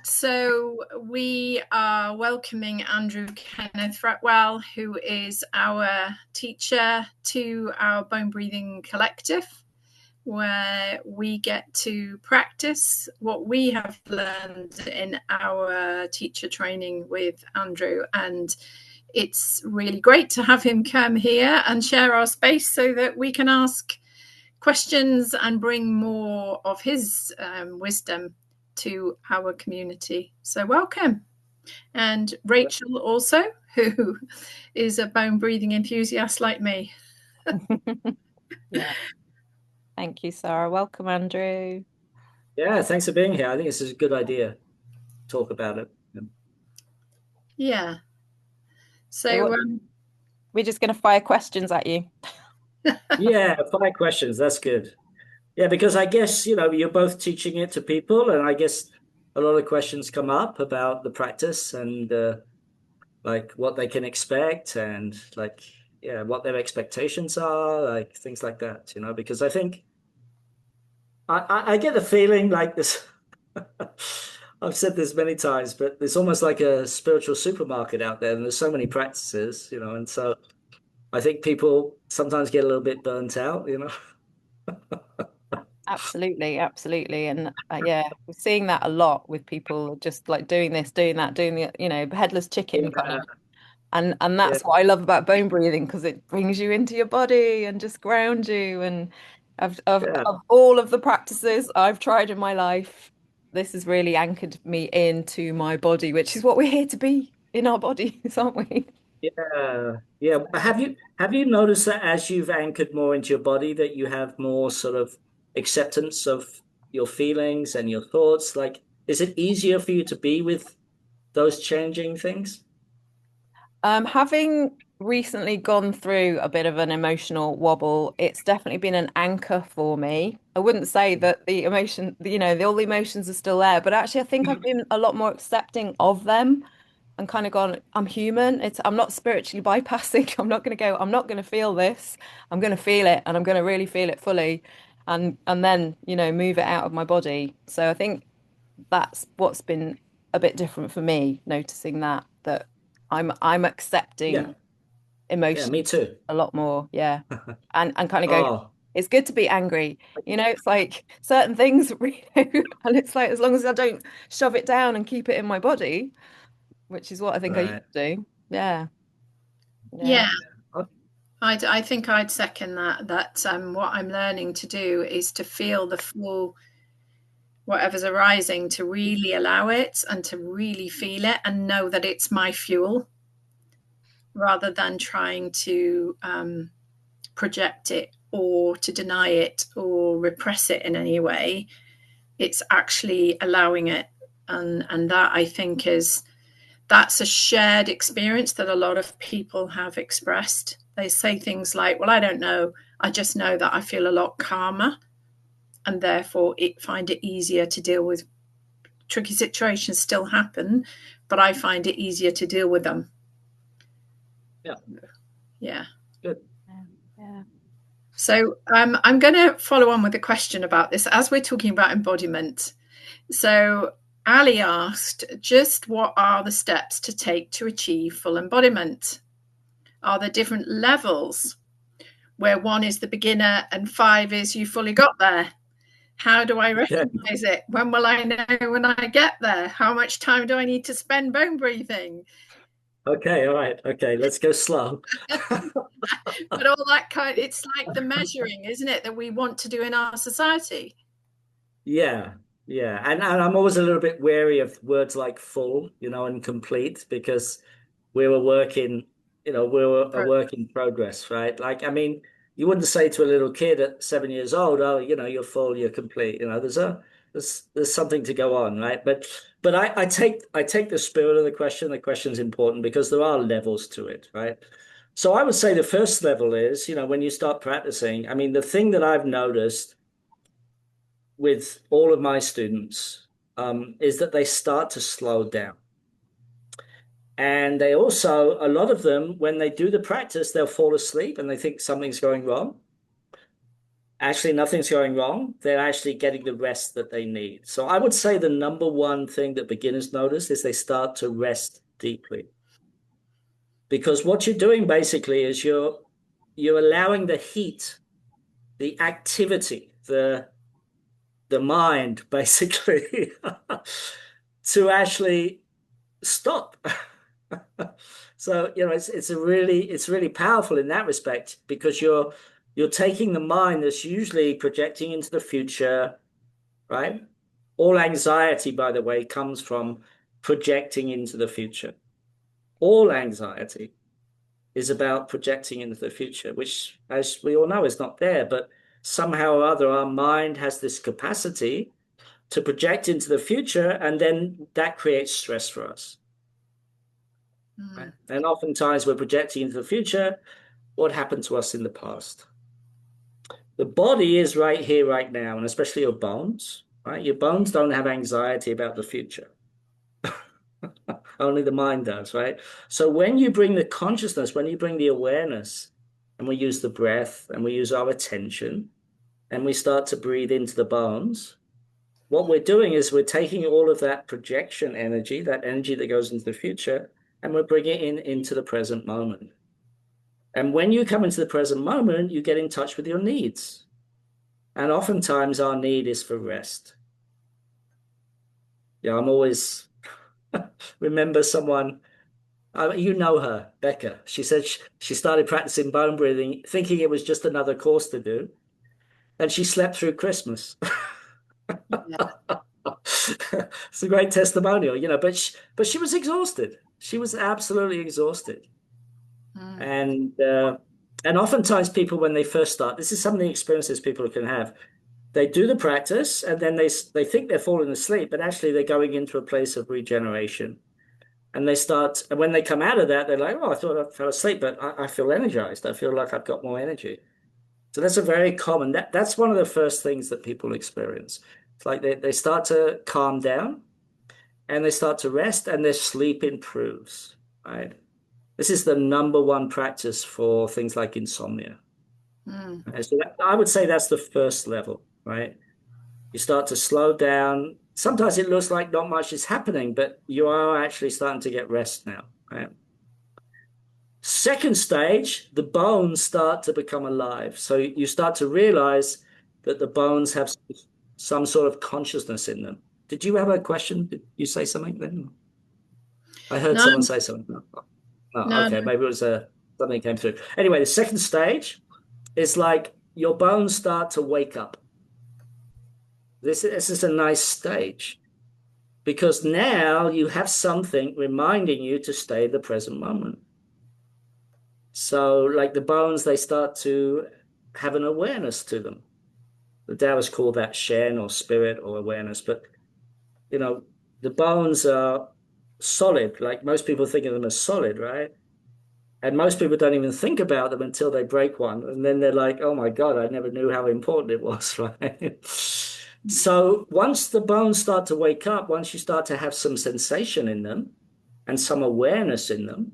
So we are welcoming Andrew Kenneth Fretwell, who is our teacher, to our Bone Breathing Collective, where we get to practice what we have learned in our teacher training with Andrew. And it's really great to have him come here and share our space so that we can ask questions and bring more of his wisdom to our community. So welcome. And Rachael also, who is a bone breathing enthusiast like me. Yeah. Thank you, Sara. Welcome, Andrew. Yeah, thanks for being here. I think this is a good idea. Talk about it. Yeah. So we're just going to fire questions at you. Yeah, 5 questions. That's good. Yeah, because I guess, you're both teaching it to people, and I guess a lot of questions come up about the practice and like what they can expect and like, yeah, what their expectations are, like things like that, because I think I get the feeling like this. I've said this many times, but there's almost like a spiritual supermarket out there, and there's so many practices, and so I think people sometimes get a little bit burnt out. Absolutely, absolutely. And yeah, we're seeing that a lot with people just like doing this, doing that, doing the headless chicken kind Yeah, of. And yeah, that's what I love about bone breathing because it brings you into your body and just grounds you. And yeah, of all of the practices I've tried in my life, this has really anchored me into my body, which is what we're here to be in our bodies, aren't we? yeah, yeah. Have you noticed that as you've anchored more into your body, that you have more sort of acceptance of your feelings and your thoughts? Like, is it easier for you to be with those changing things? Having recently gone through a bit of an emotional wobble, it's definitely been an anchor for me. I wouldn't say that the emotion, all the emotions are still there, but actually, I think I've been a lot more accepting of them and kind of gone, I'm human. I'm not spiritually bypassing. I'm not going to feel this. I'm going to feel it and I'm going to really feel it fully and then, move it out of my body. So I think that's what's been a bit different for me, noticing that I'm Yeah, accepting yeah, emotion me too. a lot more, yeah. And kind of going, Oh, it's good to be angry. It's like certain things, and it's like as long as I don't shove it down and keep it in my body, which is what I think I used right. to do. Yeah. Yeah. Yeah, Oh, I think I'd second that what I'm learning to do is to feel the full whatever's arising, to really allow it and to really feel it and know that it's my fuel rather than trying to project it or to deny it or repress it in any way. It's actually allowing it. And that I think that's a shared experience that a lot of people have expressed. They say things like, well, I don't know. I just know that I feel a lot calmer and therefore find it easier to deal with tricky situations still happen, but I find it easier to deal with them. yeah, Yeah. good. Yeah. So I'm going to follow on with a question about this as we're talking about embodiment. So Ali asked, just what are the steps to take to achieve full embodiment? Are there different levels where 1 is the beginner and 5 is you fully got there? How do I Yeah. recognize it? When will I know when I get there? How much time do I need to spend bone breathing? Okay, all right. Okay, let's go slow. But all that it's like the measuring, isn't it, that we want to do in our society? Yeah, yeah. And I'm always a little bit wary of words like full, and complete because we were working, we're a work in progress, right? Like, I mean, you wouldn't say to a little kid at 7 years old, oh, you're full, you're complete. There's something to go on, right? But I take the spirit of the question. The question's important because there are levels to it, right? So I would say the first level is, when you start practicing, I mean, the thing that I've noticed with all of my students is that they start to slow down. And they also, a lot of them, when they do the practice, they'll fall asleep and they think something's going wrong. actually nothing's going wrong. They're actually getting the rest that they need. So I would say the number one thing that beginners notice is they start to rest deeply. Because what you're doing basically is you're allowing the heat, the activity, the mind basically to actually stop. So, it's really powerful in that respect because you're taking the mind that's usually projecting into the future, right? All anxiety, by the way, comes from projecting into the future. All anxiety is about projecting into the future, which, as we all know, is not there. But somehow or other, our mind has this capacity to project into the future, and then that creates stress for us. Right? And oftentimes we're projecting into the future what happened to us in the past. The body is right here, right now, and especially your bones, right? Your bones don't have anxiety about the future. Only the mind does, right? So when you bring the consciousness, when you bring the awareness, and we use the breath and we use our attention, and we start to breathe into the bones, what we're doing is we're taking all of that projection energy, that energy that goes into the future, and we're bringing it into the present moment. And when you come into the present moment, you get in touch with your needs. And oftentimes our need is for rest. Yeah, I'm always remember someone, you know her, Becca. She said she started practicing bone breathing, thinking it was just another course to do. And she slept through Christmas. Yeah. It's a great testimonial, but she was exhausted. She was absolutely exhausted. And oftentimes people, when they first start, this is some of the experiences people can have. They do the practice and then they think they're falling asleep, but actually they're going into a place of regeneration. And when they come out of that, they're like, oh, I thought I fell asleep, but I feel energized. I feel like I've got more energy. So that's a very common, that's one of the first things that people experience. It's like they start to calm down and they start to rest and their sleep improves, right? This is the number one practice for things like insomnia. Okay, so I would say that's the first level, right? You start to slow down. Sometimes it looks like not much is happening, but you are actually starting to get rest now, right? Second stage, the bones start to become alive. So you start to realize that the bones have some sort of consciousness in them. Did you have a question? Did you say something then? I heard No, someone say something. Oh, no, okay. Maybe it was something came through. Anyway, the second stage is like your bones start to wake up. This is a nice stage because now you have something reminding you to stay in the present moment. So, like the bones, they start to have an awareness to them. The Taoists call that Shen or spirit or awareness, but the bones are solid. Like most people think of them as solid, right? And most people don't even think about them until they break one. And then they're like, oh my God, I never knew how important it was, right? So once the bones start to wake up, once you start to have some sensation in them and some awareness in them,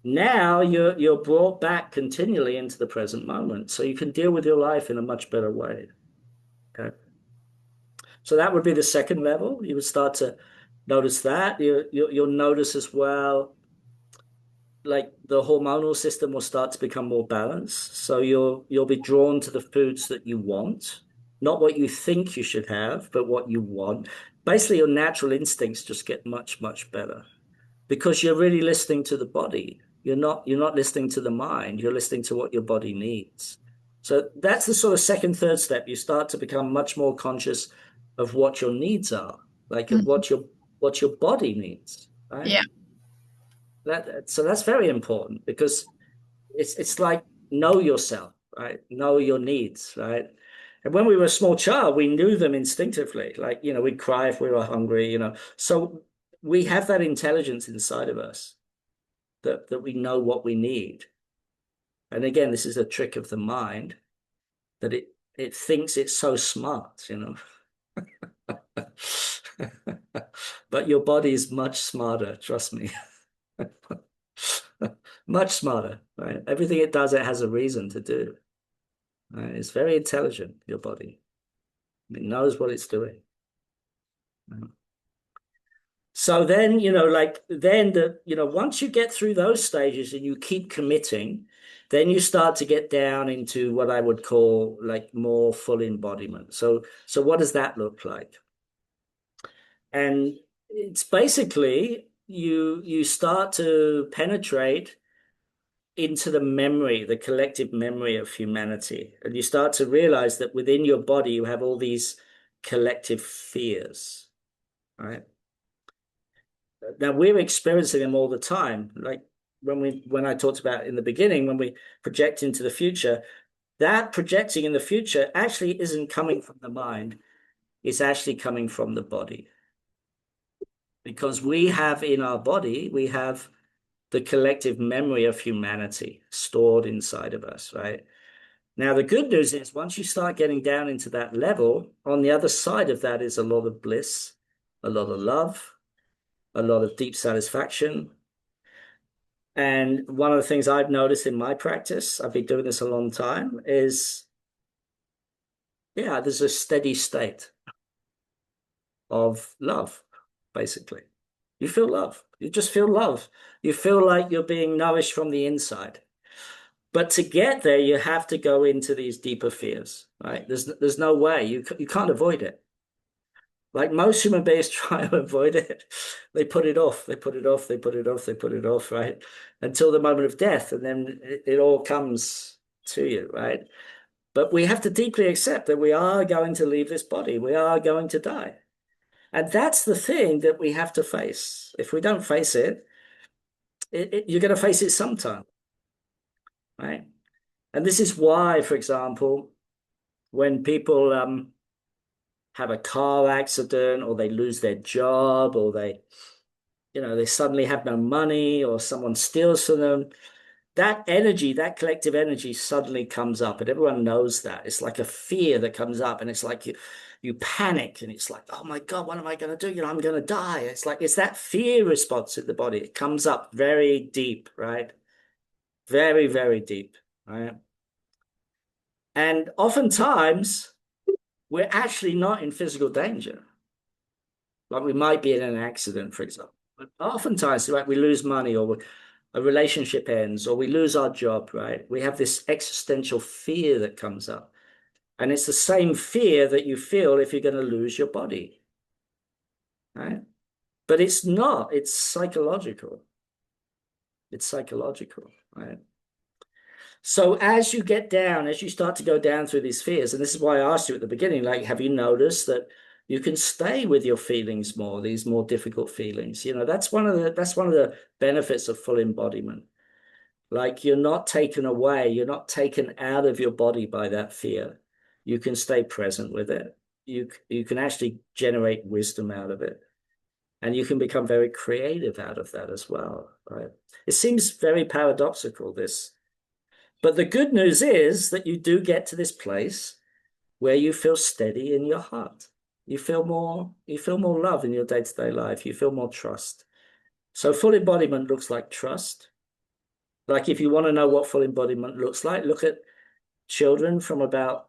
now you're brought back continually into the present moment. So you can deal with your life in a much better way. Okay. So that would be the second level. You would start to notice that. You'll notice as well, like the hormonal system will start to become more balanced. So you'll be drawn to the foods that you want, not what you think you should have, but what you want. Basically, your natural instincts just get much, much better because you're really listening to the body. You're not listening to the mind. You're listening to what your body needs. So that's the sort of second, third step. You start to become much more conscious of what your needs are, like of what your body needs, right? yeah, So that's very important because it's like know yourself, right? Know your needs, right? And when we were a small child, we knew them instinctively. Like, we'd cry if we were hungry, So we have that intelligence inside of us that we know what we need. And again, this is a trick of the mind that it thinks it's so smart, But your body is much smarter, trust me. Much smarter, right? Everything it does, it has a reason to do. Right? It's very intelligent, your body. It knows what it's doing. Right? So then, once you get through those stages and you keep committing, then you start to get down into what I would call like more full embodiment. So what does that look like? And it's basically you start to penetrate into the memory, the collective memory of humanity. And you start to realize that within your body, you have all these collective fears, right? Now we're experiencing them all the time. Like when I talked about in the beginning, when we project into the future, that projecting in the future actually isn't coming from the mind. It's actually coming from the body. Because we have in our body, we have the collective memory of humanity stored inside of us, right? Now, the good news is once you start getting down into that level, on the other side of that is a lot of bliss, a lot of love, a lot of deep satisfaction. And one of the things I've noticed in my practice, I've been doing this a long time, is, yeah, there's a steady state of love, basically. You feel love. You just feel love. You feel like you're being nourished from the inside. But to get there, you have to go into these deeper fears, right? There's no way. You can't avoid it. Like most human beings try to avoid it. They put it off. They put it off. They put it off. They put it off, right? Until the moment of death. And then it all comes to you, right? But we have to deeply accept that we are going to leave this body. We are going to die. And that's the thing that we have to face. If we don't face it, you're going to face it sometime, right? And this is why, for example, when people have a car accident or they lose their job or they suddenly have no money or someone steals from them, that energy, that collective energy suddenly comes up and everyone knows that. It's like a fear that comes up and it's like you panic and it's like, oh my God, what am I going to do? I'm going to die. It's like, it's that fear response in the body. It comes up very deep, right? Very, very deep, right? And oftentimes we're actually not in physical danger. Like we might be in an accident, for example. But oftentimes, like we lose money or a relationship ends or we lose our job, right? We have this existential fear that comes up. And it's the same fear that you feel if you're going to lose your body, right? But it's not, it's psychological. It's psychological, right? So as you get down, as you start to go down through these fears, and this is why I asked you at the beginning, like, have you noticed that you can stay with your feelings more, these more difficult feelings? That's one of the benefits of full embodiment. Like you're not taken away, you're not taken out of your body by that fear. You can stay present with it. You can actually generate wisdom out of it. And you can become very creative out of that as well, right? It seems very paradoxical, this. But the good news is that you do get to this place where you feel steady in your heart. You feel more love in your day-to-day life. You feel more trust. So full embodiment looks like trust. Like if you want to know what full embodiment looks like, look at children from about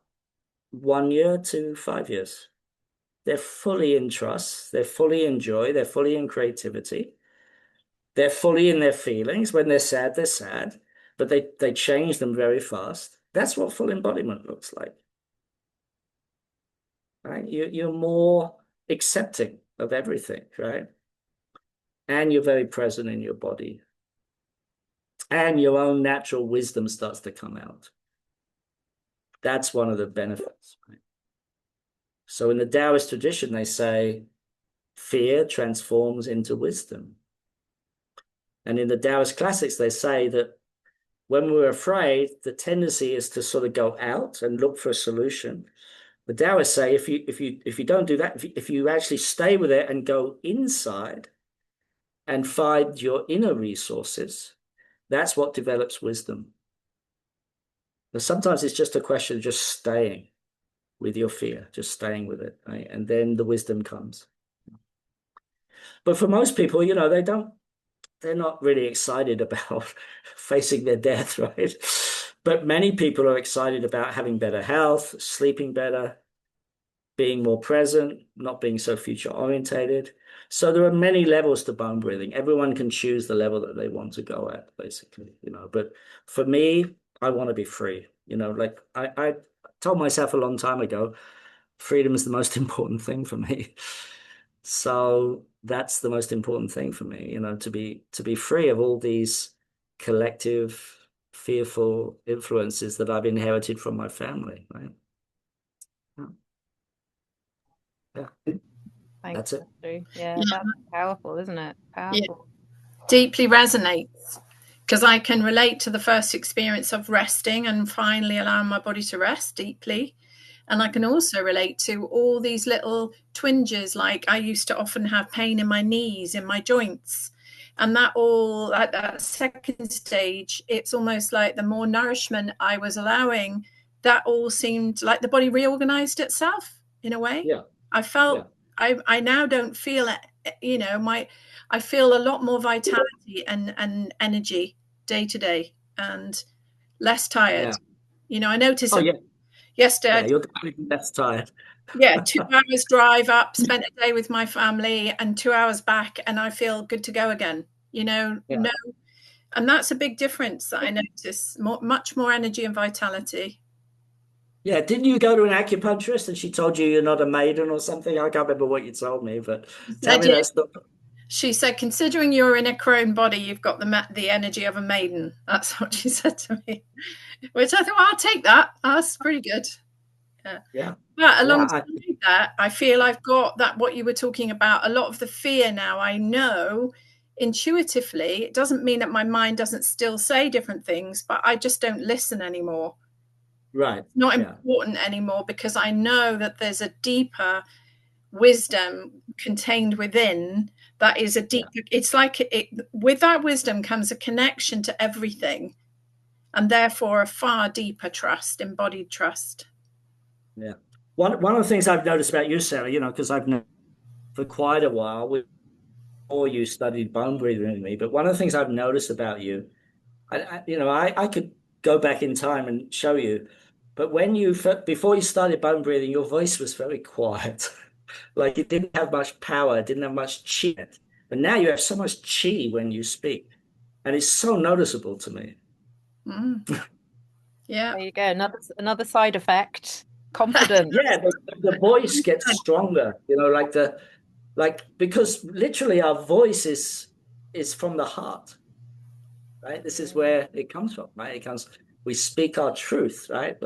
1 year to 5 years. They're fully in trust. They're fully in joy. They're fully in creativity. They're fully in their feelings. When they're sad, but they change them very fast. That's what full embodiment looks like. Right? You're more accepting of everything, right? And you're very present in your body. And your own natural wisdom starts to come out. That's one of the benefits, right? So in the Taoist tradition, they say fear transforms into wisdom. And in the Taoist classics, they say that when we're afraid, the tendency is to sort of go out and look for a solution. The Taoists say if you don't do that, if you actually stay with it and go inside and find your inner resources, that's what develops wisdom. But sometimes it's just a question of just staying with your fear, just staying with it, right? And then the wisdom comes. But for most people, they're not really excited about facing their death, right? But many people are excited about having better health, sleeping better, being more present, not being so future orientated. So there are many levels to bone breathing. Everyone can choose the level that they want to go at, basically, But for me, I want to be free. Like I told myself a long time ago, freedom is the most important thing for me. So that's the most important thing for me, to be free of all these collective, fearful influences that I've inherited from my family, right? Yeah. Thanks, That's it. Andrew. Yeah, Yeah, that's powerful, isn't it? yeah. Powerful. Deeply resonates because I can relate to the first experience of resting and finally allowing my body to rest deeply. And I can also relate to all these little twinges. Like I used to often have pain in my knees, in my joints. And that all at that second stage, it's almost like the more nourishment I was allowing, that all seemed like the body reorganized itself in a way. Yeah. I felt Yeah. I now don't feel it, I feel a lot more vitality and energy day to day and less tired. Yeah. I noticed Oh, that yeah. Yeah. yesterday. You're definitely less tired. Yeah, 2 hours drive up, spent a day with my family, and 2 hours back, and I feel good to go again. Yeah. No, and that's a big difference that I notice. Much more energy and vitality. Yeah. Didn't you go to an acupuncturist and she told you you're not a maiden or something? I can't remember what you told me, but I tell me did. that's not. She said, considering you're in a crone body, you've got the energy of a maiden. That's what she said to me. Which I thought, well, I'll take that. That's pretty good. Yeah. Yeah. But Yeah. alongside that, I feel I've got that what you were talking about, a lot of the fear now. I know intuitively, it doesn't mean that my mind doesn't still say different things, but I just don't listen anymore. Right. It's not Yeah. important anymore because I know that there's a deeper wisdom contained within that is a deep, Yeah. it's like with that wisdom comes a connection to everything and therefore a far deeper trust, embodied trust. Yeah. One of the things I've noticed about you, Sarah, because I've known for quite a while, before you studied bone breathing with me, but one of the things I've noticed about you, I could go back in time and show you, but before you started bone breathing, your voice was very quiet. Like it didn't have much power, it didn't have much chi in it. But now you have so much chi when you speak, and it's so noticeable to me. Mm, yeah. There you go. Another side effect. Confidence. Yeah, the voice gets stronger, because literally our voice is from the heart, right? This is where it comes from, right? We speak our truth, right?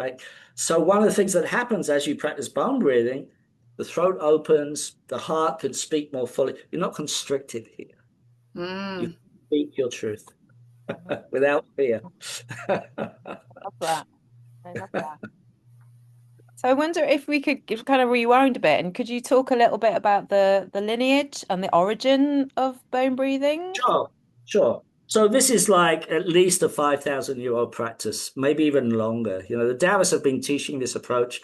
So one of the things that happens as you practice bone breathing, the throat opens, the heart can speak more fully. You're not constricted here. You Mm. speak your truth without fear. Love that. I love that. So I wonder if we could kind of rewind a bit, and could you talk a little bit about the lineage and the origin of bone breathing? Sure, sure. So this is like at least a 5,000-year-old practice, maybe even longer. The Taoists have been teaching this approach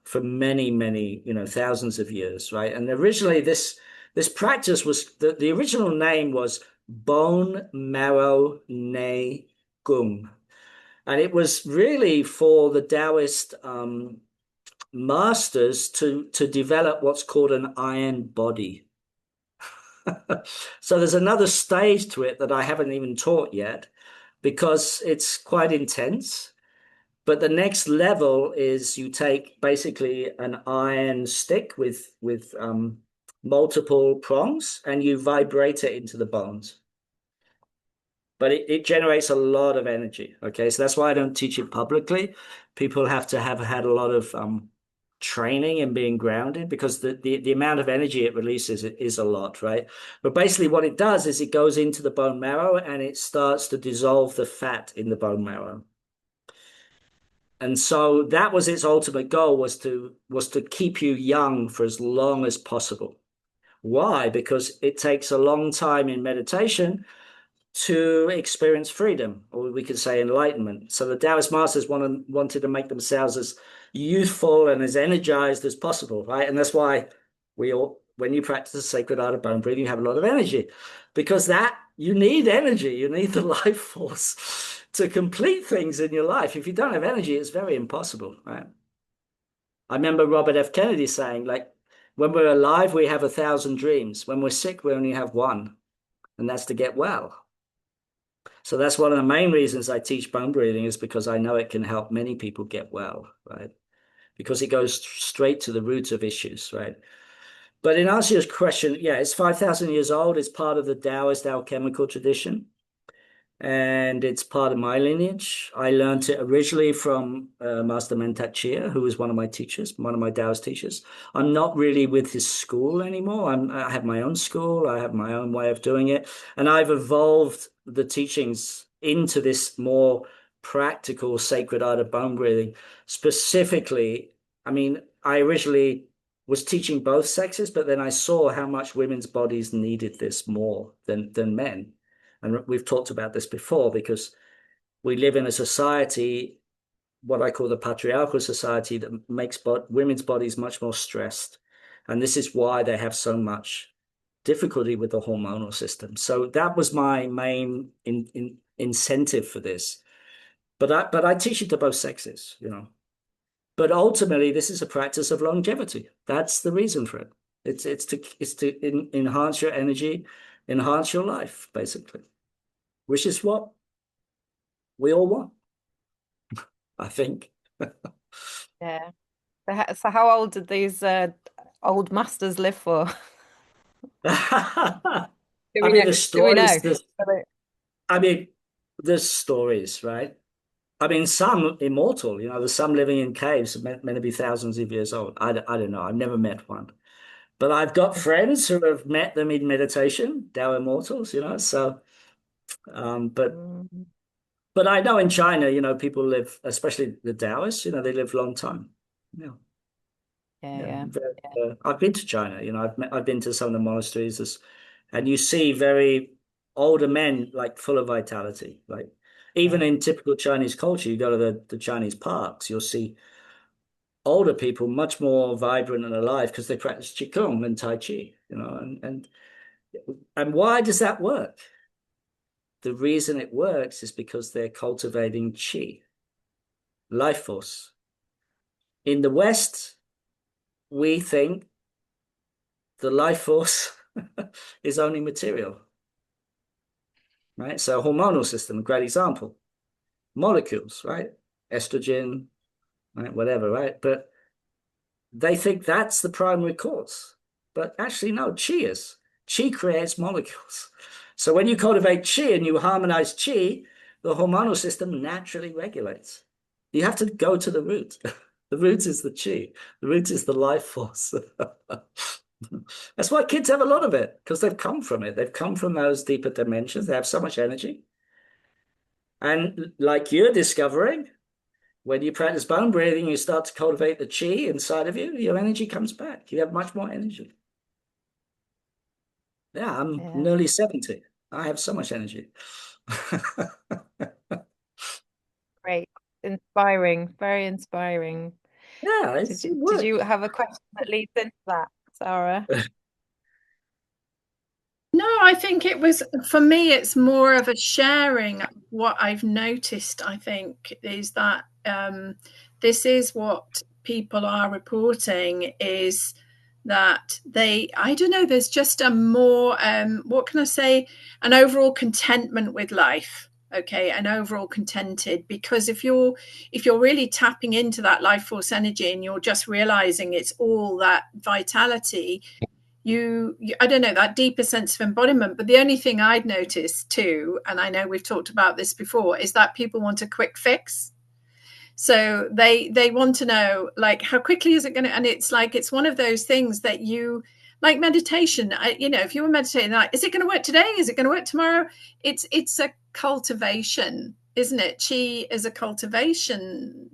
for many, many, thousands of years, right? And originally this practice was the original name was bone marrow ne gung. And it was really for the Taoist masters to develop what's called an iron body. So there's another stage to it that I haven't even taught yet because it's quite intense. But the next level is you take basically an iron stick with multiple prongs and you vibrate it into the bones. But it generates a lot of energy. Okay, so that's why I don't teach it publicly. People have to have had a lot of training and being grounded because the amount of energy it releases is a lot, right? But basically what it does is it goes into the bone marrow and it starts to dissolve the fat in the bone marrow. And so that was its ultimate goal was to keep you young for as long as possible. Why? Because it takes a long time in meditation to experience freedom, or we could say enlightenment. So the Taoist masters wanted to make themselves as youthful and as energized as possible, right? And that's why when you practice the sacred art of bone breathing, you have a lot of energy, because that you need energy. You need the life force to complete things in your life. If you don't have energy, it's very impossible, right? I remember Robert F. Kennedy saying, like, when we're alive, we have 1,000 dreams. When we're sick, we only have one, and that's to get well. So that's one of the main reasons I teach bone breathing, is because I know it can help many people get well, right? Because it goes straight to the root of issues, right? But in answer to your question, yeah, it's 5,000 years old. It's part of the Taoist alchemical tradition, and it's part of my lineage. I learned it originally from Master Mentat Chia, who was one of my teachers, one of my Taoist teachers. I'm not really with his school anymore. I have my own school. I have my own way of doing it, and I've evolved the teachings into this more practical sacred art of bone breathing. Specifically, I mean, I originally was teaching both sexes, but then I saw how much women's bodies needed this more than men. And we've talked about this before, because we live in a society, what I call the patriarchal society, that makes women's bodies much more stressed. And this is why they have so much difficulty with the hormonal system. So that was my main incentive for this. But I teach it to both sexes, you know. But ultimately, this is a practice of longevity. That's the reason for it. It's to enhance your energy, enhance your life, basically, which is what we all want, I think. Yeah. So how old did these old masters live for? I Do we mean, know? the Do we know? stories, I mean, there's stories, right? I mean, some immortal, you know, there's some living in caves meant to be thousands of years old. I don't know. I've never met one. But I've got friends who have met them in meditation, Tao immortals, you know. So, um, but Mm, but I know in China, you know, people live, especially the Taoists, you know, they live a long time. Yeah, yeah, yeah. yeah, I've been to China, you know, I've been to some of the monasteries, and you see very older men, like full of vitality. Like even yeah, in typical Chinese culture, you go to the Chinese parks, you'll see older people much more vibrant and alive because they practice Qigong and Tai Chi, you know, and why does that work? The reason it works is because they're cultivating Qi, life force. In the West, we think the life force is only material, right? So hormonal system, a great example. Molecules, right? Estrogen, right? Whatever, right? But they think that's the primary cause. But actually, no, Qi is. Qi creates molecules. So when you cultivate Qi and you harmonize Qi, the hormonal system naturally regulates. You have to go to the root. The root is the Qi. The root is the life force. That's why kids have a lot of it, because they've come from it. They've come from those deeper dimensions. They have so much energy. And like you're discovering, when you practice bone breathing, you start to cultivate the chi inside of you, your energy comes back. You have much more energy. Yeah, I'm yeah. nearly 70. I have so much energy. Great. Inspiring, very inspiring. Yeah, Did it did works. you have a question that leads into that, Sarah? No, I think it was, for me, it's more of a sharing. What I've noticed, I think, is that this is what people are reporting, is that I don't know, there's just a more, what can I say, an overall contentment with life. Okay, and overall contented, because if you're really tapping into that life force energy and you're just realizing it's all that vitality, you I don't know, that deeper sense of embodiment. But the only thing I'd noticed too, and I know we've talked about this before, is that people want a quick fix. So they want to know, like, how quickly is it going to, and it's like, it's one of those things that you, like meditation, if you were meditating, like, is it going to work today, is it going to work tomorrow? It's a cultivation, isn't it? Chi is a cultivation,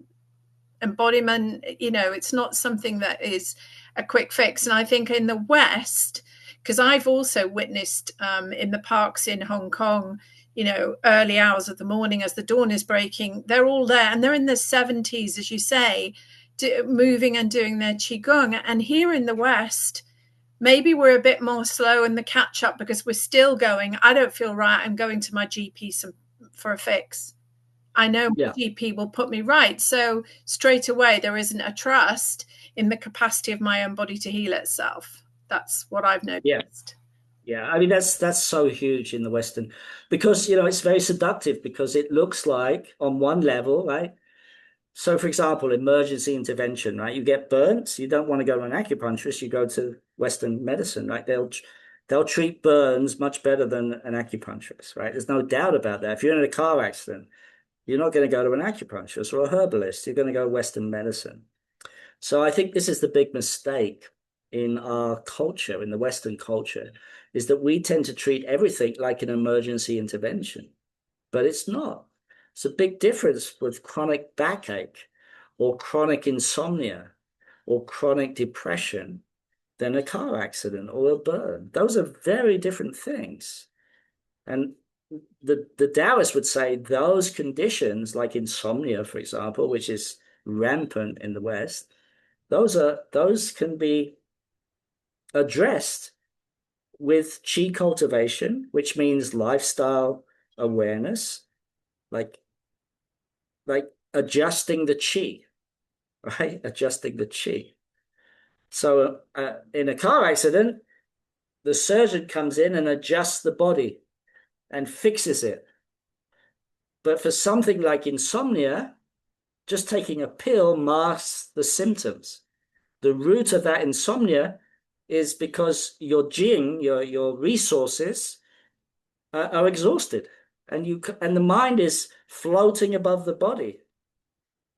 embodiment. It's not something that is a quick fix. And I think in the West, because I've also witnessed in the parks in Hong Kong, early hours of the morning as the dawn is breaking, they're all there and they're in their 70s, as you say, moving and doing their qigong. And here in the West, maybe we're a bit more slow in the catch up because we're still going, I don't feel right, I'm going to my GP for a fix. I know my GP will put me right. So straight away, there isn't a trust in the capacity of my own body to heal itself. That's what I've noticed. Yeah, I mean that's so huge in the Western, because it's very seductive, because it looks like on one level, right? So for example, emergency intervention, right? You get burns, you don't want to go to an acupuncturist, you go to Western medicine, right? They'll treat burns much better than an acupuncturist, right? There's no doubt about that. If you're in a car accident, you're not going to go to an acupuncturist or a herbalist, you're going to go Western medicine. So I think this is the big mistake in our culture, in the Western culture, is that we tend to treat everything like an emergency intervention, but it's not. It's a big difference with chronic backache or chronic insomnia or chronic depression than a car accident or a burn. Those are very different things. And the Taoists would say those conditions, like insomnia, for example, which is rampant in the West, those can be addressed with chi cultivation, which means lifestyle awareness, like adjusting the chi, right? Adjusting the chi. So in a car accident, the surgeon comes in and adjusts the body and fixes it. But for something like insomnia, just taking a pill masks the symptoms. The root of that insomnia is because your jing, your resources are exhausted, and the mind is floating above the body,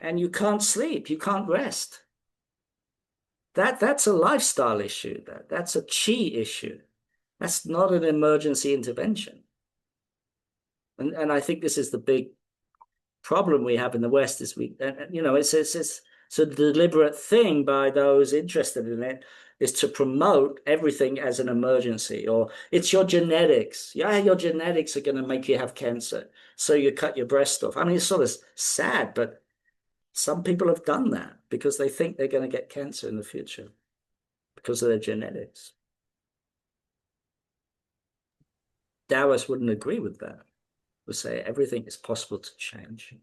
and you can't sleep, you can't rest. That's a lifestyle issue. That's a chi issue. That's not an emergency intervention. And I think this is the big problem we have in the West, is it's a deliberate thing by those interested in it, is to promote everything as an emergency, or it's your genetics. Yeah, your genetics are going to make you have cancer, so you cut your breast off. I mean, it's sort of sad, but some people have done that because they think they're going to get cancer in the future because of their genetics. Taoists wouldn't agree with that. Would say everything is possible to change.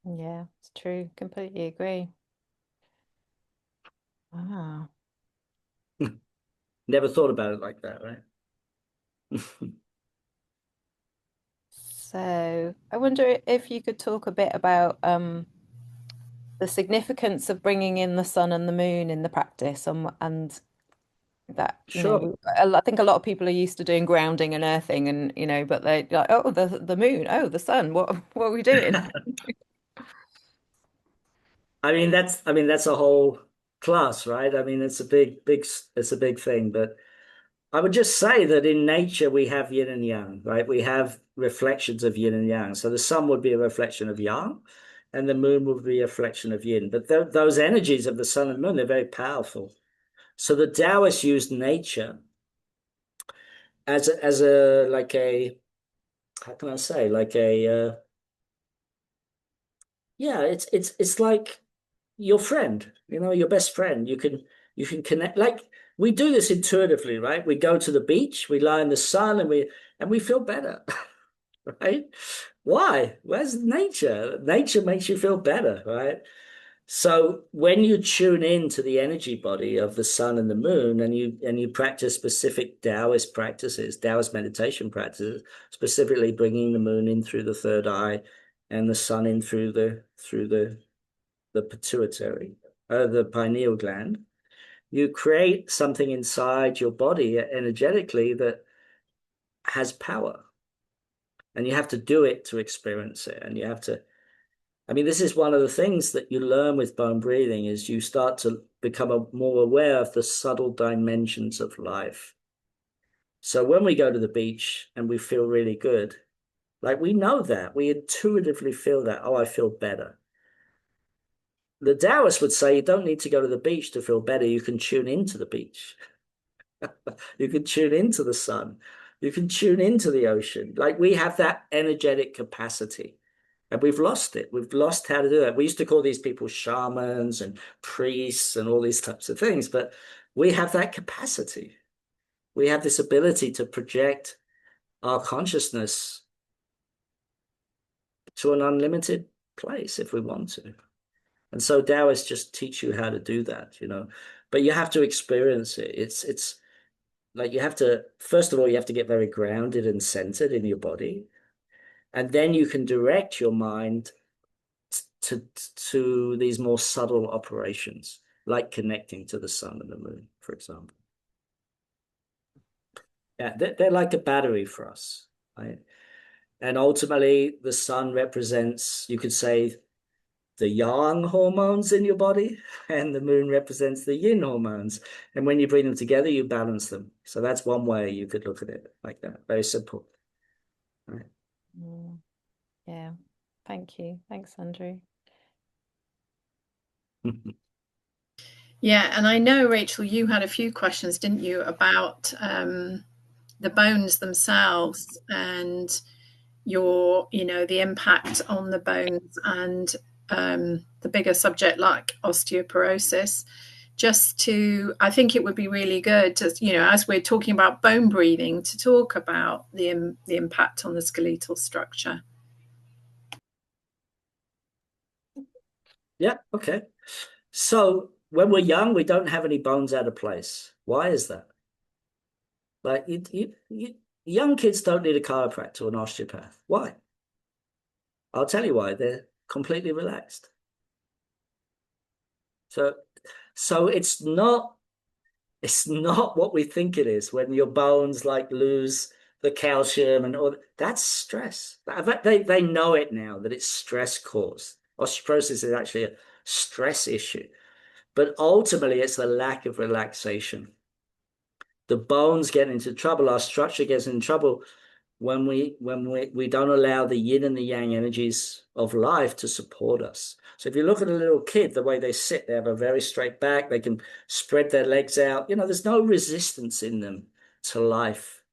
Yeah, it's true. Completely agree. Wow. Never thought about it like that, right? So I wonder if you could talk a bit about the significance of bringing in the sun and the moon in the practice, and that, Sure. I think a lot of people are used to doing grounding and earthing, and but they're like, oh, the moon, oh, the sun, what are we doing? I mean that's a whole class, right? I mean, it's a big thing, but I would just say that in nature we have yin and yang, right? We have reflections of yin and yang. So the sun would be a reflection of yang, and the moon would be a reflection of yin. But those energies of the sun and moon, they're very powerful. So the Taoists used nature as a like a, how can I say, like a yeah, it's like your friend, your best friend. You can connect. Like, we do this intuitively, right? We go to the beach, we lie in the sun, and we feel better, right? Why? Where's nature? Nature makes you feel better, right? So when you tune in to the energy body of the sun and the moon, and you practice specific Taoist practices, Taoist meditation practices, specifically bringing the moon in through the third eye and the sun in through the pituitary, the pineal gland, you create something inside your body energetically that has power, and you have to do it to experience it. And you have to, I mean, this is one of the things that you learn with bone breathing, is you start to become more aware of the subtle dimensions of life. So when we go to the beach and we feel really good, like, we know that, we intuitively feel that, oh, I feel better. The Taoists would say you don't need to go to the beach to feel better. You can tune into the beach. You can tune into the sun. You can tune into the ocean. Like, we have that energetic capacity. And we've lost it. We've lost how to do that. We used to call these people shamans and priests and all these types of things, but we have that capacity. We have this ability to project our consciousness to an unlimited place if we want to. And so Taoists just teach you how to do that, but you have to experience it. It's like you have to, first of all, you have to get very grounded and centered in your body. And then you can direct your mind to these more subtle operations, like connecting to the sun and the moon, for example. Yeah, they're like a battery for us, right? And ultimately, the sun represents, you could say, the yang hormones in your body, and the moon represents the yin hormones. And when you bring them together, you balance them. So that's one way you could look at it like that. Very simple. Right? Yeah. Thank you. Thanks, Andrew. Yeah, and I know, Rachel, you had a few questions, didn't you, about the bones themselves and the impact on the bones and the bigger subject like osteoporosis. I think it would be really good to, as we're talking about bone breathing, to talk about the impact on the skeletal structure. Yeah, okay. So when we're young, we don't have any bones out of place. Why is that? Like young kids don't need a chiropractor or an osteopath. Why? I'll tell you why. They're completely relaxed. So it's not what we think it is when your bones like lose the calcium and all that's stress. They know it now that it's stress caused. Osteoporosis is actually a stress issue, but ultimately it's the lack of relaxation. The bones get into trouble, our structure gets in trouble when we don't allow the yin and the yang energies of life to support us. So if you look at a little kid, the way they sit, they have a very straight back, they can spread their legs out. There's no resistance in them to life.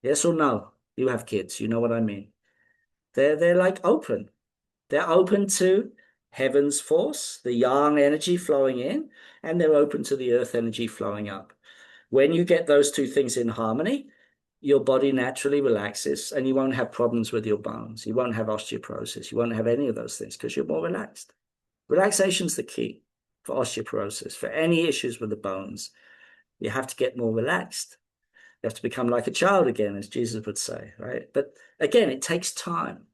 Yes or no? You have kids, you know what I mean. They're like open. They're open to heaven's force, the yang energy flowing in, and they're open to the earth energy flowing up. When you get those two things in harmony, your body naturally relaxes and you won't have problems with your bones. You won't have osteoporosis. You won't have any of those things because you're more relaxed. Relaxation's the key for osteoporosis. For any issues with the bones, you have to get more relaxed. You have to become like a child again, as Jesus would say, right? But again, it takes time.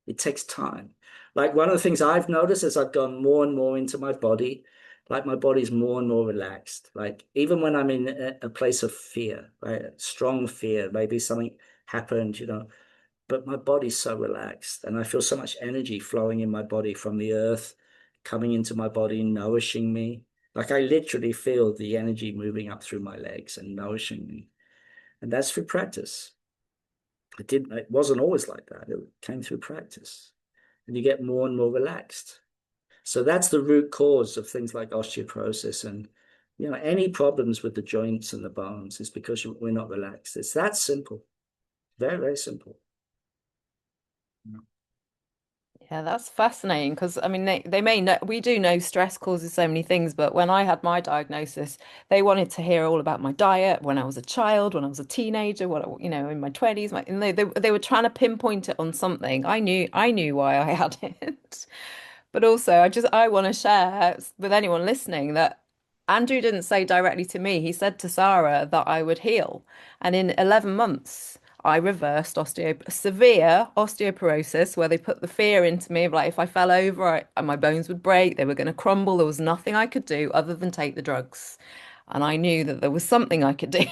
It takes time. Like one of the things I've noticed as I've gone more and more into my body, like my body's more and more relaxed. Like even when I'm in a place of fear, right? Strong fear, maybe something happened, but my body's so relaxed and I feel so much energy flowing in my body from the earth, coming into my body, nourishing me. Like I literally feel the energy moving up through my legs and nourishing me. And that's through practice. It wasn't always like that. It came through practice. And you get more and more relaxed. So that's the root cause of things like osteoporosis and any problems with the joints and the bones is because we're not relaxed. It's that simple. Very, very simple. Yeah, that's fascinating because I mean they may know we do know stress causes so many things, but when I had my diagnosis, they wanted to hear all about my diet when I was a child, when I was a teenager, in my 20s, and they were trying to pinpoint it on something. I knew why I had it. But also I want to share with anyone listening that Andrew didn't say directly to me. He said to Sara that I would heal. And in 11 months I reversed severe osteoporosis, where they put the fear into me of like if I fell over, my bones would break, they were going to crumble. There was nothing I could do other than take the drugs. And I knew that there was something I could do.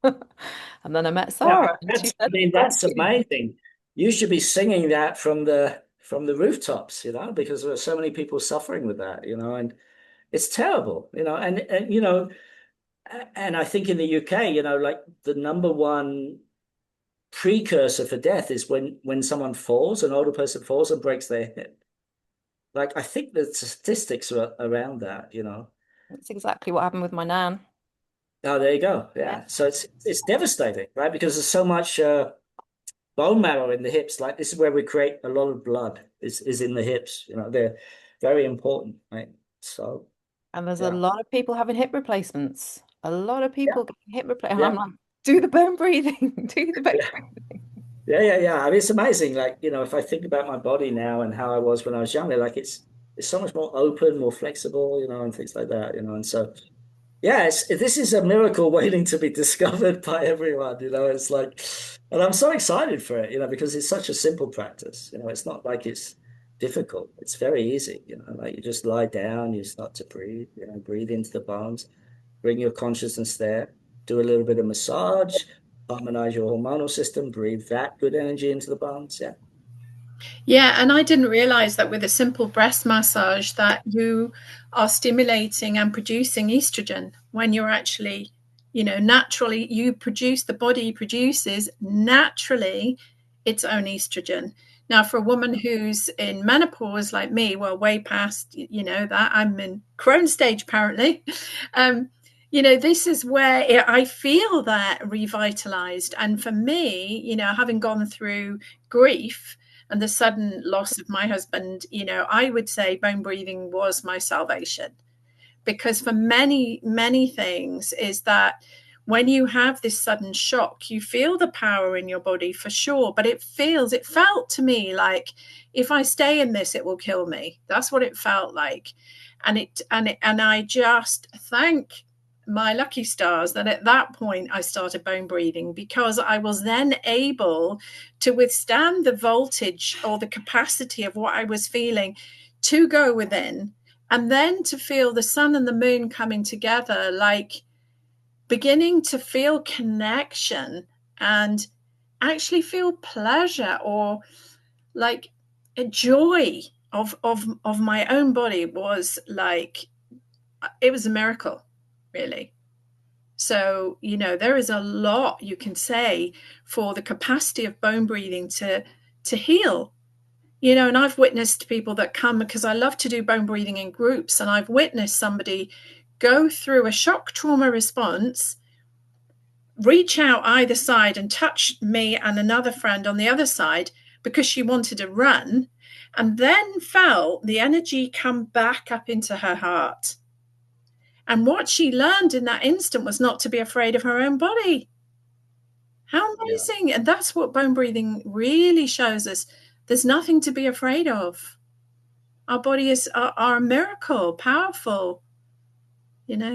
And then I met Yeah, Sara, and she said, that's amazing. You should be singing that from the rooftops, because there are so many people suffering with that, and it's terrible, and I think in the UK, like the number one precursor for death is when someone falls, an older person falls and breaks their hip. Like I think the statistics are around that. that's exactly what happened with my nan. Oh, there you go. Yeah. Yeah. So it's devastating, right? Because there's so much bone marrow in the hips. Like this is where we create a lot of blood. Is in the hips. You know, they're very important, right? So And there's a yeah, lot of people having hip replacements. A lot of yeah, people getting hip replacements. And I'm yeah, like, do the bone breathing, do the bone yeah, breathing. yeah. I mean, it's amazing. Like, you know, if I think about my body now and how I was when I was younger, like it's so much more open, more flexible, you know, and things like that, you know. And so yeah, this is a miracle waiting to be discovered by everyone, you know. It's like, and I'm so excited for it, you know, because it's such a simple practice. You know, it's not like it's difficult. It's very easy, you know, like you just lie down, you start to breathe, you know, breathe into the bones, bring your consciousness there, do a little bit of massage, harmonize your hormonal system, breathe that good energy into the bones. Yeah. Yeah, and I didn't realize that with a simple breast massage that you are stimulating and producing estrogen when you're actually, naturally you produce, the body produces naturally its own estrogen. Now, for a woman who's in menopause like me, well, way past, that I'm in Crohn's stage apparently. Um, this is where I feel that revitalized. And for me, having gone through grief and the sudden loss of my husband, I would say bone breathing was my salvation. Because for many, many things, is that when you have this sudden shock, you feel the power in your body for sure, but it felt to me like if I stay in this, it will kill me. That's what it felt like. And I just thank my lucky stars that at that point I started bone breathing, because I was then able to withstand the voltage or the capacity of what I was feeling to go within, and then to feel the sun and the moon coming together, like beginning to feel connection and actually feel pleasure, or like a joy of my own body, was like, it was a miracle, really. So, there is a lot you can say for the capacity of bone breathing to heal. And I've witnessed people that come, because I love to do bone breathing in groups, and I've witnessed somebody go through a shock trauma response, reach out either side and touch me and another friend on the other side because she wanted to run, and then felt the energy come back up into her heart. And what she learned in that instant was not to be afraid of her own body. How Yeah. amazing. And that's what bone breathing really shows us. There's nothing to be afraid of. Our body is are a miracle, powerful,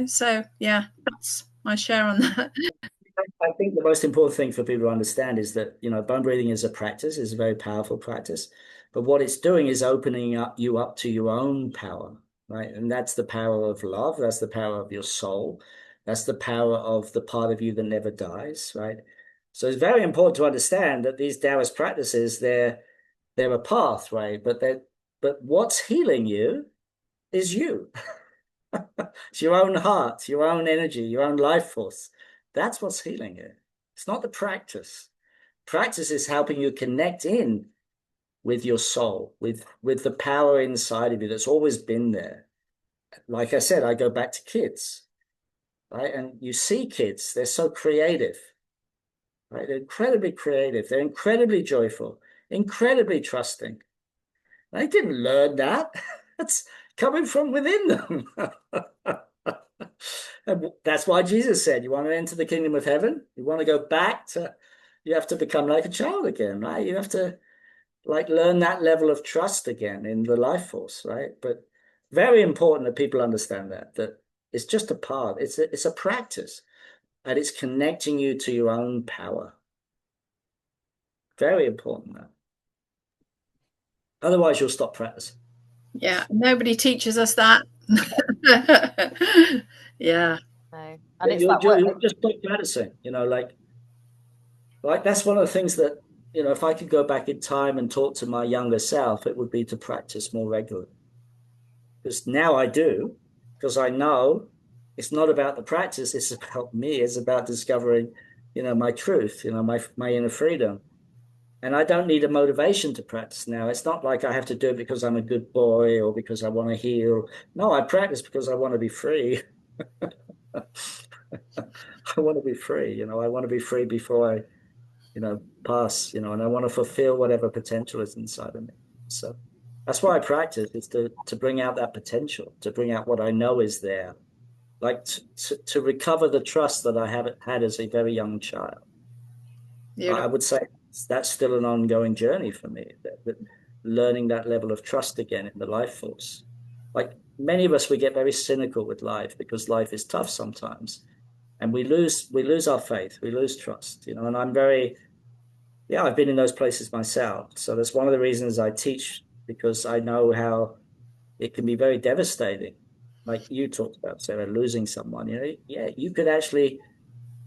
So yeah, that's my share on that. I think the most important thing for people to understand is that, you know, bone breathing is a practice, is a very powerful practice. But what it's doing is opening you up to your own power, right? And that's the power of love. That's the power of your soul. That's the power of the part of you that never dies, right? So it's very important to understand that these Taoist practices, they're a path, right? But what's healing you is you. It's your own heart, your own energy, your own life force. That's what's healing you. It's not the practice. Practice is helping you connect in with your soul, with the power inside of you that's always been there. Like I said, I go back to kids, right? And you see kids, they're so creative, right? They're incredibly creative. They're incredibly joyful, incredibly trusting. They didn't learn that. That's coming from within them. And that's why Jesus said, you want to enter the kingdom of heaven? You want to go back to, you have to become like a child again, right? You have to like learn that level of trust again in the life force, right? But very important that people understand that it's just a part, it's a practice, and it's connecting you to your own power. Very important that. Otherwise, you'll stop practicing. Yeah, nobody teaches us that. Yeah. No. And it's You'll, that you'll, work. you'll just stop practicing, you know, like that's one of the things that, you know, if I could go back in time and talk to my younger self, it would be to practice more regularly. Because now I do, because I know it's not about the practice, it's about me. It's about discovering, you know, my truth, you know, my inner freedom. And I don't need a motivation to practice now. It's not like I have to do it because I'm a good boy or because I want to heal. No, I practice because I want to be free. I want to be free, you know, I want to be free before pass, and I want to fulfill whatever potential is inside of me. So that's why I practice, is to bring out that potential, to bring out what I know is there, like to recover the trust that I have had as a very young child. I Beautiful. would say that's still an ongoing journey for me, that learning that level of trust again in the life force. Like many of us, we get very cynical with life because life is tough sometimes, and we lose our faith, we lose trust, and I've been in those places myself. So that's one of the reasons I teach, because I know how it can be very devastating. Like you talked about, Sarah, losing someone, yeah, you could actually,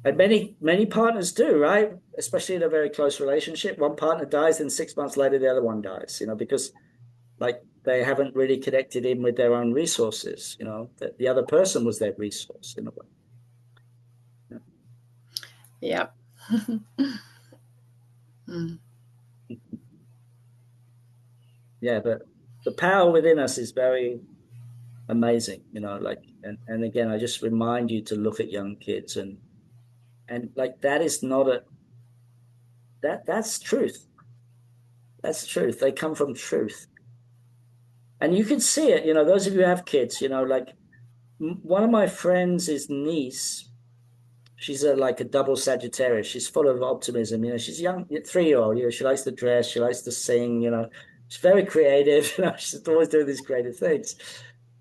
and many partners do, right? Especially in a very close relationship. One partner dies, then 6 months later, the other one dies, because like they haven't really connected in with their own resources, that the other person was their resource in a way. Yep. Mm. Yeah, but the power within us is very amazing, like, and again, I just remind you to look at young kids, and like that is not that's truth. That's truth. They come from truth. And you can see it, those of you who have kids, like one of my friends' niece, she's like a double Sagittarius. She's full of optimism, she's young, 3-year-old, she likes to dress, she likes to sing, she's very creative, she's always doing these creative things.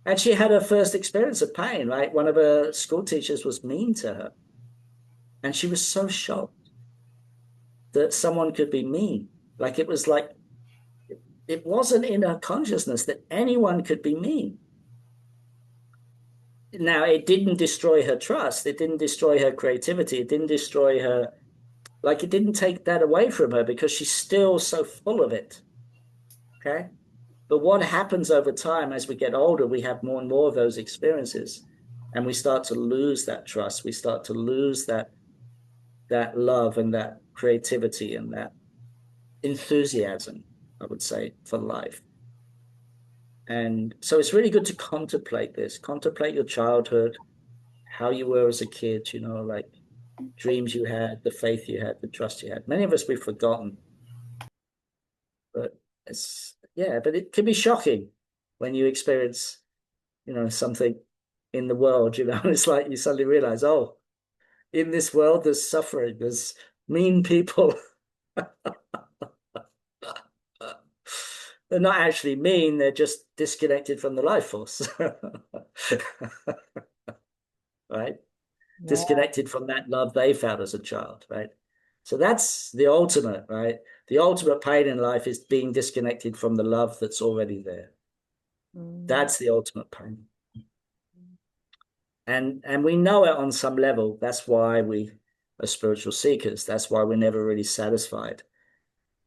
And she had her first experience of pain, right? One of her school teachers was mean to her. And she was so shocked that someone could be mean. Like it wasn't in her consciousness that anyone could be mean. Now, it didn't destroy her trust. It didn't destroy her creativity. It didn't destroy her, like it didn't take that away from her because she's still so full of it. Okay. But what happens over time as we get older, we have more and more of those experiences, and we start to lose that trust. We start to lose that love and that creativity and that enthusiasm, I would say, for life. And so it's really good to contemplate this, contemplate your childhood, how you were as a kid, like dreams you had, the faith you had, the trust you had. Many of us, we've forgotten, but but it can be shocking when you experience, something in the world, and it's like you suddenly realize, oh, in this world, there's suffering, there's mean people. They're not actually mean, they're just disconnected from the life force. Right? Yeah. Disconnected from that love they found as a child, right? So that's the ultimate, right? The ultimate pain in life is being disconnected from the love that's already there. That's the ultimate pain. And we know it on some level. That's why we are spiritual seekers. That's why we're never really satisfied,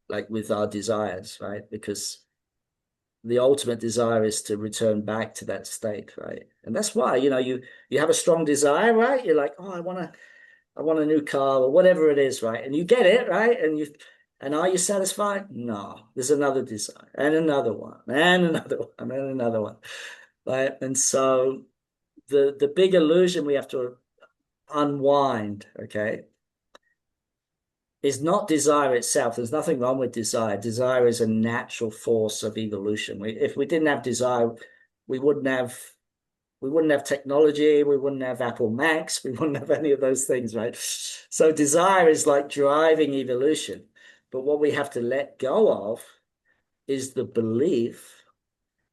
like with our desires, right? Because the ultimate desire is to return back to that state, right? And that's why, you have a strong desire, right? You're like, oh, I want a new car or whatever it is, right? And you get it, right? And are you satisfied? No, there's another desire and another one and another one and another one, right? And so the big illusion we have to unwind, okay, is not desire itself. There's nothing wrong with desire. Desire is a natural force of evolution. If we didn't have desire, we wouldn't have technology, we wouldn't have Apple Macs, we wouldn't have any of those things, right? So desire is like driving evolution. But what we have to let go of is the belief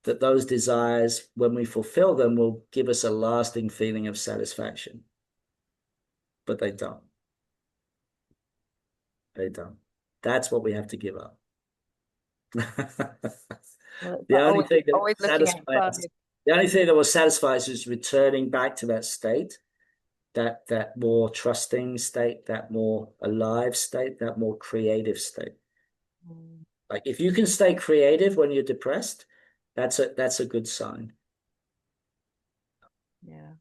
that those desires, when we fulfill them, will give us a lasting feeling of satisfaction. But they don't. They don't. That's what we have to give up. The only thing that satisfies us, the only thing that will satisfy us is returning back to that state, that more trusting state, that more alive state, that more creative state. Like if you can stay creative when you're depressed, that's a good sign. Yeah.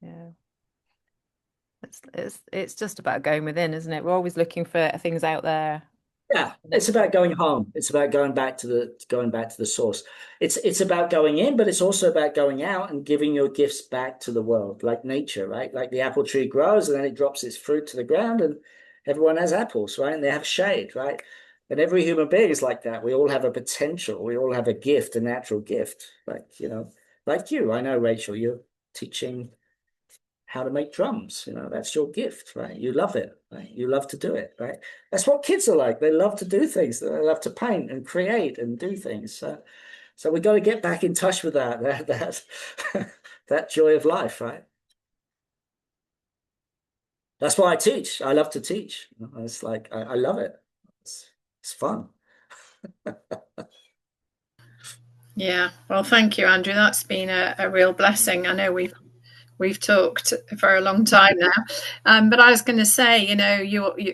Yeah. It's just about going within, isn't it? We're always looking for things out there. Yeah, it's about going home. It's about going back to the source. It's about going in, but it's also about going out and giving your gifts back to the world, like nature, right? Like the apple tree grows and then it drops its fruit to the ground, Everyone has apples, right? And they have shade, right? And every human being is like that. We all have a potential. We all have a gift, a natural gift. Like, like you. I know, Rachel, you're teaching how to make drums. That's your gift, right? You love it, right? You love to do it, right? That's what kids are like. They love to do things. They love to paint and create and do things. So we got to get back in touch with that that joy of life, right? That's why I teach. I love to teach. It's like I love it. It's fun. Yeah. Well, thank you, Andrew. That's been a real blessing. I know we've talked for a long time now, but I was going to say,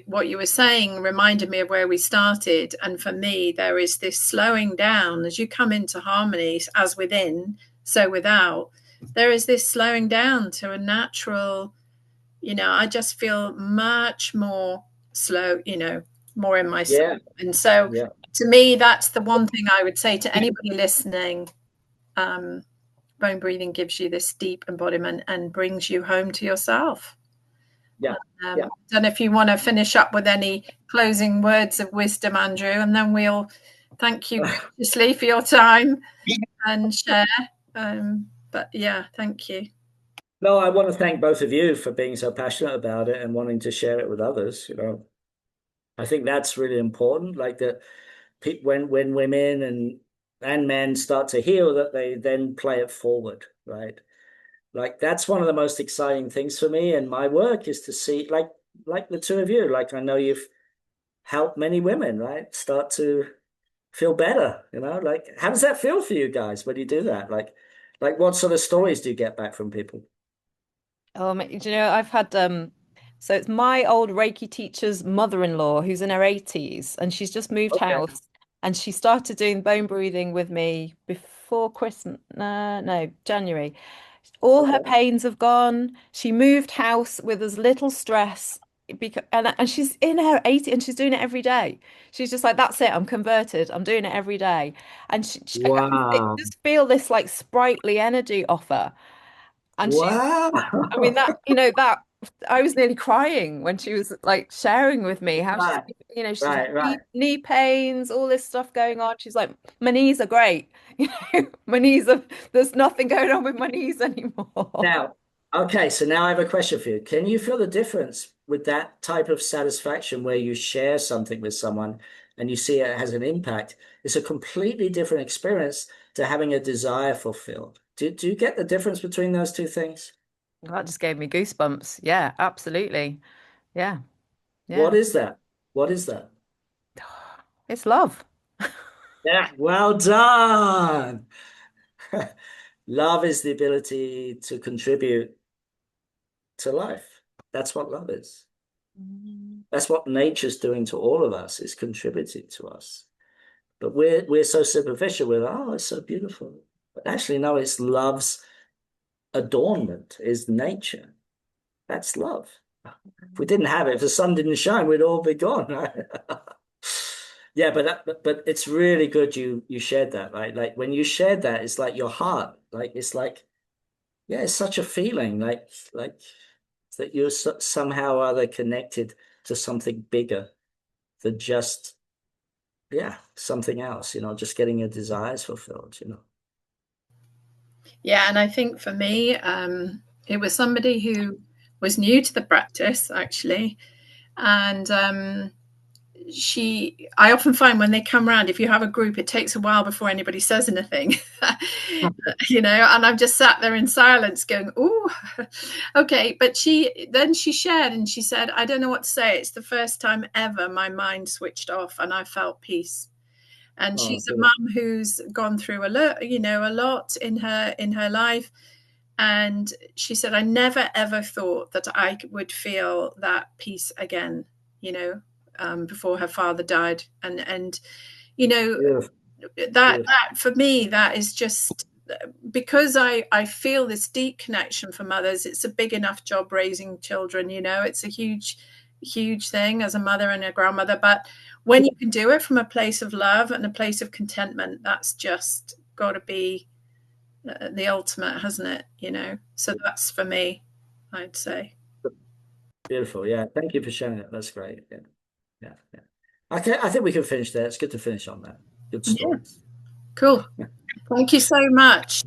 what you were saying reminded me of where we started, and for me, there is this slowing down as you come into harmony, as within, so without. There is this slowing down to a natural. I just feel much more slow. More in myself, Yeah, and so yeah, to me, that's the one thing I would say to anybody listening. Bone breathing gives you this deep embodiment and brings you home to yourself. yeah, I yeah. don't know if you want to finish up with any closing words of wisdom, Andrew, and then we'll thank you graciously for your time and share. But yeah, thank you. No, I want to thank both of you for being so passionate about it and wanting to share it with others. I think that's really important. Like that, when women and men start to heal, that they then play it forward, right? Like that's one of the most exciting things for me and my work is to see, like the two of you. Like I know you've helped many women, right? Start to feel better. Like how does that feel for you guys when you do that? Like what sort of stories do you get back from people? Do you know, I've had so it's my old Reiki teacher's mother-in-law who's in her 80s and she's just moved Okay. house and she started doing bone breathing with me before Christmas, no, January. All her Okay. pains have gone. She moved house with as little stress because and she's in her 80s and she's doing it every day. She's just like, that's it, I'm converted. I'm doing it every day. And I can Wow. just feel this like sprightly energy off her. And she Wow. I mean that I was nearly crying when she was like sharing with me how she's Right, she's had right, right. knee pains, all this stuff going on. She's like, my knees are great. My knees are there's nothing going on with my knees anymore. Now, okay, so now I have a question for you. Can you feel the difference with that type of satisfaction where you share something with someone and you see it has an impact? It's a completely different experience to having a desire fulfilled. Do you get the difference between those two things? That just gave me goosebumps. Yeah, absolutely. Yeah, What yeah. is that? What is that? It's love. Yeah, well done. Love is the ability to contribute to life. That's what love is. That's what nature's doing to all of us, is contributing to us. But we're so superficial with, oh, it's so beautiful. But actually, no, it's love's adornment, is nature. That's love. If we didn't have it, if the sun didn't shine, we'd all be gone, right? Yeah, but it's really good you shared that, right? Like when you shared that, it's like your heart, like it's like, yeah, it's such a feeling, like that you're somehow or other connected to something bigger than just, yeah, something else, just getting your desires fulfilled. Yeah, and I think for me, it was somebody who was new to the practice actually, and I often find when they come around, if you have a group, it takes a while before anybody says anything. And I've just sat there in silence going, "Oh, okay." But she shared and she said, "I don't know what to say. It's the first time ever my mind switched off and I felt peace." And Oh, she's a good. mum who's gone through a lot in her life. And she said, "I never ever thought that I would feel that peace again." Before her father died, and you know Beautiful, beautiful. that for me, that is just because I feel this deep connection for mothers. It's a big enough job raising children. It's a huge thing as a mother and a grandmother. But when you can do it from a place of love and a place of contentment, that's just got to be the ultimate, hasn't it? So that's for me, I'd say. Beautiful. Yeah. Thank you for sharing it. That's great. Yeah. Yeah. Yeah. Okay. I think we can finish there. It's good to finish on that. Good Yeah, story. cool. Thank you so much.